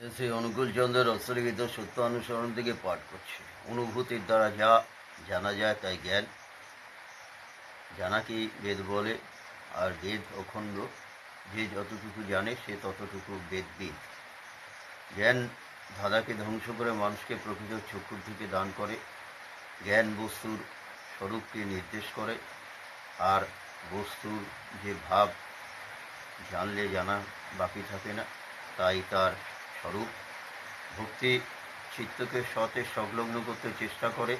শ্রী অনুকূল চন্দ্রের রসলিখিত সত্য অনুসরণ থেকে পাঠ করছি। অনুভূতির দ্বারা যা জানা যায় তাই জ্ঞান। জানাকেই বেদ বলে, আর বেদ অখণ্ড। যে যতটুকু জানে সে ততটুকু বেদবিদ। জ্ঞান ধাঁধাকে ধ্বংস করে মানুষকে প্রকৃত চক্ষুর থেকে দান করে। জ্ঞান বস্তুর স্বরূপকে নির্দেশ করে, আর বস্তুর যে ভাব জানলে জানা বাকি থাকে না, তাই তার স্বরূপ। ভক্তি চিত্তকে সতে সংলগ্ন করতে চেষ্টা করে,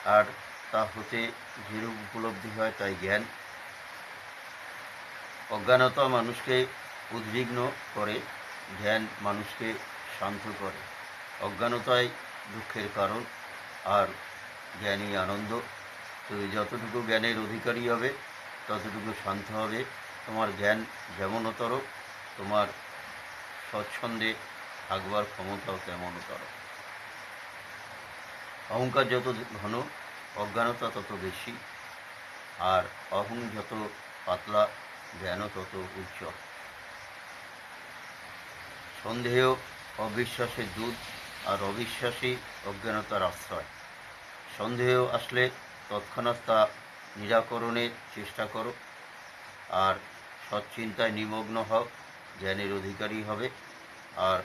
আর তা হতে যেরূপ উপলব্ধি হয় তাই জ্ঞান। অজ্ঞানতা মানুষকে উদ্বিগ্ন করে, জ্ঞান মানুষকে শান্ত করে। অজ্ঞানতাই দুঃখের কারণ, আর জ্ঞানই আনন্দ। তুমি যতটুকু জ্ঞানের অধিকারী হবে ততটুকু শান্ত হবে। তোমার জ্ঞান যেমনতর, তোমার স্বচ্ছন্দে থাকবার ক্ষমতাও তেমনতর। অহংকার যত ঘন, অজ্ঞানতা তত বেশি, আর অহং যত পাতলা, জ্ঞানও তত উজ্জ্বল। সন্দেহ অবিশ্বাসের দূত, আর অবিশ্বাসী অজ্ঞানতার আশ্রয়। সন্দেহ আসলে তৎক্ষণাৎ তা নিরাকরণের চেষ্টা করো, আর সৎচিন্তায় নিমগ্ন হও, জ্ঞানের অধিকারী হবে। আর